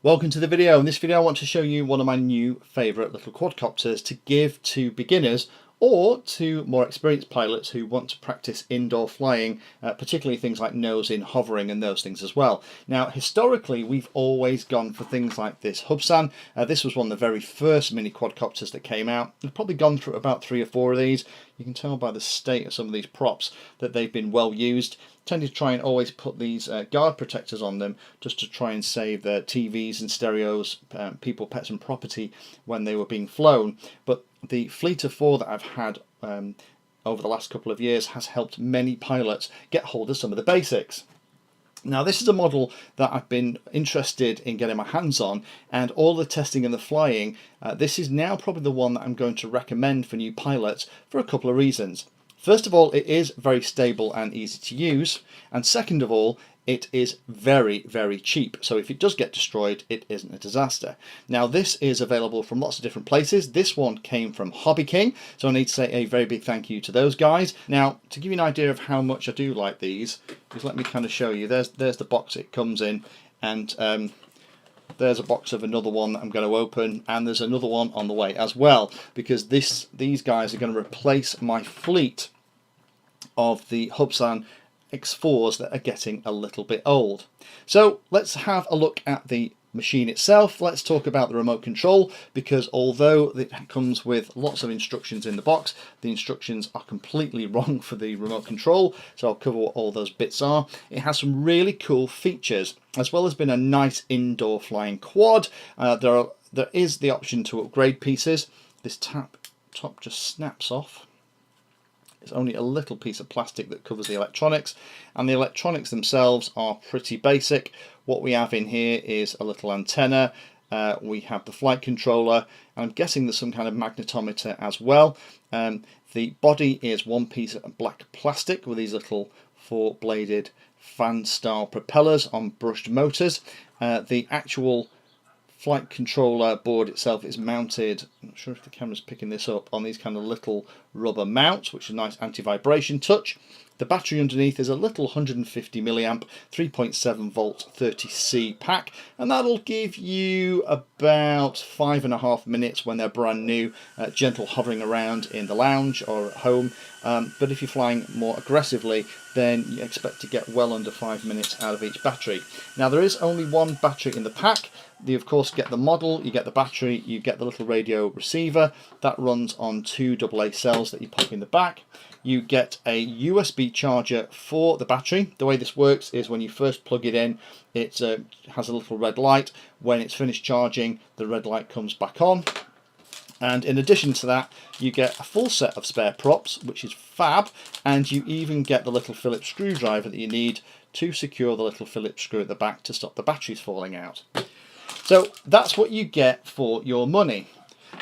Welcome to the video. In this video I want to show you one of my new favourite little quadcopters to give to beginners or to more experienced pilots who want to practice indoor flying, particularly things like nosing, hovering and those things as well. Now historically we've always gone for things like this Hubsan. This was one of the very first mini quadcopters that came out. We've probably gone through about 3 or 4 of these. You can tell by the state of some of these props that they've been well used. Tended to try and always put these guard protectors on them just to try and save their TVs and stereos, people, pets and property when they were being flown. But the fleet of 4 that I've had over the last couple of years has helped many pilots get hold of some of the basics. Now this is a model that I've been interested in getting my hands on, and all the testing and the flying, this is now probably the one that I'm going to recommend for new pilots for a couple of reasons. First of all, it is very stable and easy to use, and second of all, it is very, very cheap. So if it does get destroyed, it isn't a disaster. Now this is available from lots of different places. This one came from HobbyKing, so I need to say a very big thank you to those guys. Now to give you an idea of how much I do like these, just let me kind of show you. There's the box it comes in, and there's a box of another one that I'm going to open, and there's another one on the way as well, because these guys are going to replace my fleet of the Hubsan X4s that are getting a little bit old. So let's have a look at the machine itself. Let's talk about the remote control, because although it comes with lots of instructions in the box, the instructions are completely wrong for the remote control, so I'll cover what all those bits are. It has some really cool features, as well as being a nice indoor flying quad. There is the option to upgrade pieces. This top just snaps off. It's only a little piece of plastic that covers the electronics, and the electronics themselves are pretty basic. What we have in here is a little antenna, we have the flight controller, and I'm guessing there's some kind of magnetometer as well. The body is one piece of black plastic with these little 4-bladed fan style propellers on brushed motors. The actual flight controller board itself is mounted, I'm not sure if the camera's picking this up, on these kind of little rubber mounts, which is a nice anti-vibration touch. The battery underneath is a little 150 milliamp 3.7 volt 30C pack, and that'll give you about 5.5 minutes when they're brand new, gentle hovering around in the lounge or at home. But if you're flying more aggressively, then you expect to get well under 5 minutes out of each battery. Now there is only one battery in the pack. You of course get the model, you get the battery, you get the little radio receiver that runs on 2 AA cells that you pop in the back. You get a USB charger for the battery. The way this works is when you first plug it in, it has a little red light. When it's finished charging, the red light comes back on. And in addition to that, you get a full set of spare props, which is fab, and you even get the little Phillips screwdriver that you need to secure the little Phillips screw at the back to stop the batteries falling out. So that's what you get for your money.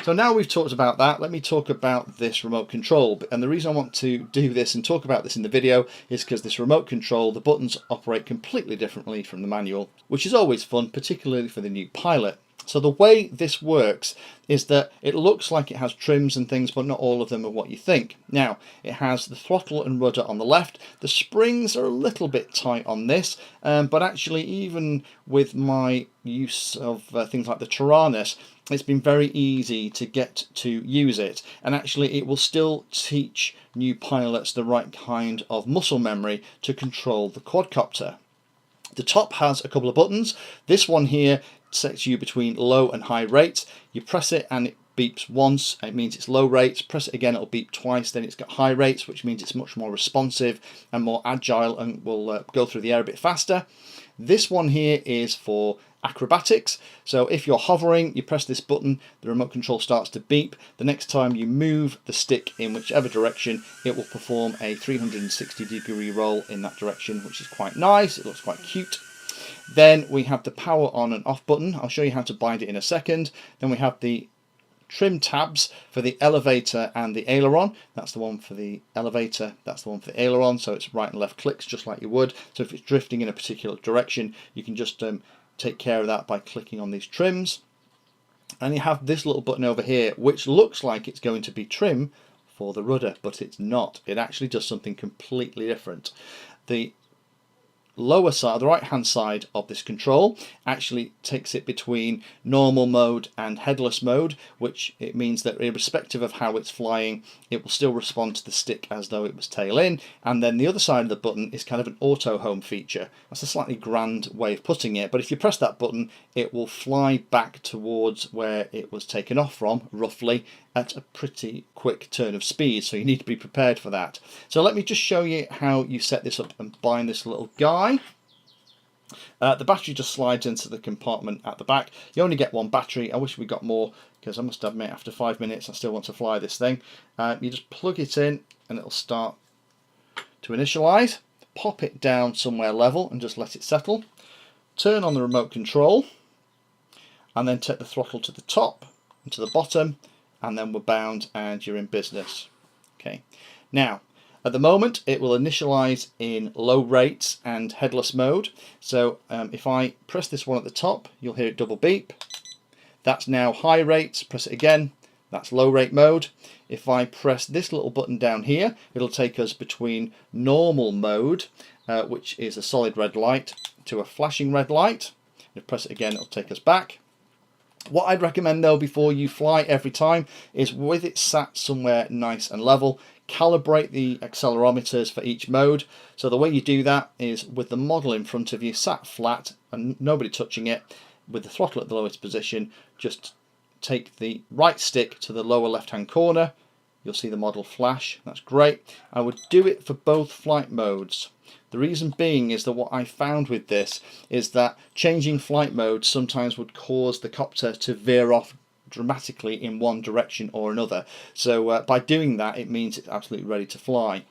So now we've talked about that, let me talk about this remote control. And the reason I want to do this and talk about this in the video is because this remote control, the buttons operate completely differently from the manual, which is always fun, particularly for the new pilot. So the way this works is that it looks like it has trims and things, but not all of them are what you think. Now, it has the throttle and rudder on the left. The springs are a little bit tight on this, but actually even with my use of things like the Taranis, it's been very easy to get to use it, and actually it will still teach new pilots the right kind of muscle memory to control the quadcopter. The top has a couple of buttons. This one here sets you between low and high rates. You press it and it beeps once, it means it's low rates. Press it again, it'll beep twice, then it's got high rates, which means it's much more responsive and more agile and will go through the air a bit faster. This one here is for acrobatics, so if you're hovering, you press this button, the remote control starts to beep. The next time you move the stick in whichever direction, it will perform a 360-degree roll in that direction, which is quite nice, it looks quite cute. Then we have the power on and off button. I'll show you how to bind it in a second. Then we have the trim tabs for the elevator and the aileron. That's the one for the elevator, that's the one for the aileron, so it's right and left clicks just like you would. So if it's drifting in a particular direction, you can just take care of that by clicking on these trims. And you have this little button over here, which looks like it's going to be trim for the rudder, but it's not. It actually does something completely different. The lower side, the right hand side of this control actually takes it between normal mode and headless mode, which it means that irrespective of how it's flying, it will still respond to the stick as though it was tail in. And then the other side of the button is kind of an auto home feature. That's a slightly grand way of putting it, but if you press that button, it will fly back towards where it was taken off from, roughly, at a pretty quick turn of speed, so you need to be prepared for that. So let me just show you how you set this up and bind this little guy. The battery just slides into the compartment at the back. You only get one battery. I wish we got more, because I must admit after 5 minutes I still want to fly this thing. You just plug it in and it'll start to initialize. Pop it down somewhere level and just let it settle. Turn on the remote control and then take the throttle to the top and to the bottom, and then we're bound and you're in business. Okay. Now, at the moment it will initialize in low rates and headless mode. So if I press this one at the top, you'll hear it double beep. That's now high rates. Press it again. That's low rate mode. If I press this little button down here, it'll take us between normal mode, which is a solid red light, to a flashing red light. If I press it again, it'll take us back. What I'd recommend though before you fly every time is, with it sat somewhere nice and level, calibrate the accelerometers for each mode. So the way you do that is with the model in front of you sat flat and nobody touching it, with the throttle at the lowest position, just take the right stick to the lower left hand corner. You'll see the model flash. That's great. I would do it for both flight modes. The reason being is that what I found with this is that changing flight mode sometimes would cause the copter to veer off dramatically in one direction or another. So by doing that, it means it's absolutely ready to fly.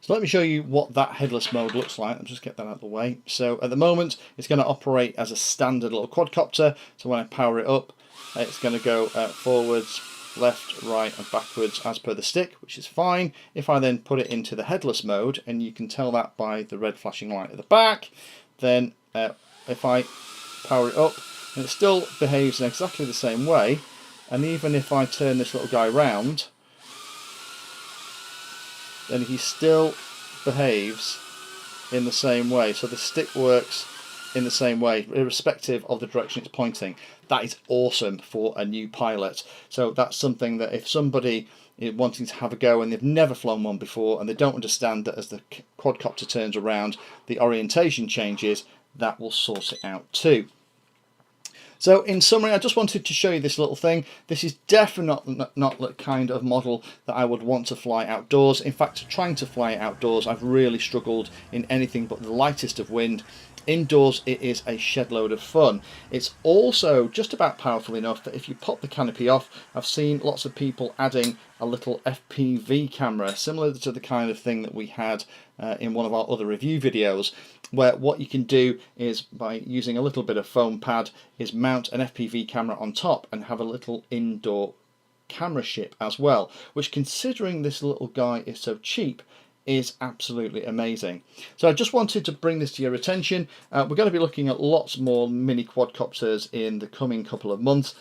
So let me show you what that headless mode looks like. I'll just get that out of the way. So at the moment, it's going to operate as a standard little quadcopter. So when I power it up, it's going to go forwards, left, right and backwards as per the stick, which is fine. If I then put it into the headless mode, and you can tell that by the red flashing light at the back, then if I power it up, and it still behaves in exactly the same way, and even if I turn this little guy round, then he still behaves in the same way. So the stick works in the same way, irrespective of the direction it's pointing. That is awesome for a new pilot. So that's something that if somebody is wanting to have a go and they've never flown one before and they don't understand that as the quadcopter turns around, the orientation changes, that will sort it out too. So in summary, I just wanted to show you this little thing. This is definitely not the kind of model that I would want to fly outdoors. In fact, trying to fly it outdoors, I've really struggled in anything but the lightest of wind. Indoors, it is a shed load of fun. It's also just about powerful enough that if you pop the canopy off, I've seen lots of people adding a little FPV camera, similar to the kind of thing that we had in one of our other review videos, where what you can do is, by using a little bit of foam pad, is mount an FPV camera on top and have a little indoor camera ship as well, which, considering this little guy is so cheap, is absolutely amazing. So I just wanted to bring this to your attention. We're going to be looking at lots more mini quadcopters in the coming couple of months.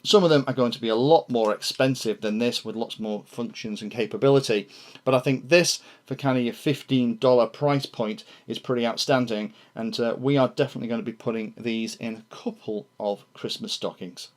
Some of them are going to be a lot more expensive than this, with lots more functions and capability. But I think this, for kind of your $15 price point, is pretty outstanding. And we are definitely going to be putting these in a couple of Christmas stockings.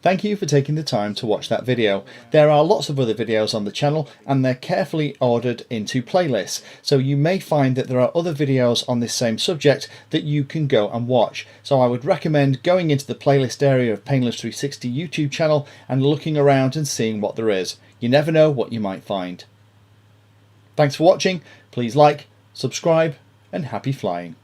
Thank you for taking the time to watch that video. There are lots of other videos on the channel and they're carefully ordered into playlists, so you may find that there are other videos on this same subject that you can go and watch. So I would recommend going into the playlist area of Painless360 YouTube channel and looking around and seeing what there is. You never know what you might find. Thanks for watching. Please like, subscribe and happy flying.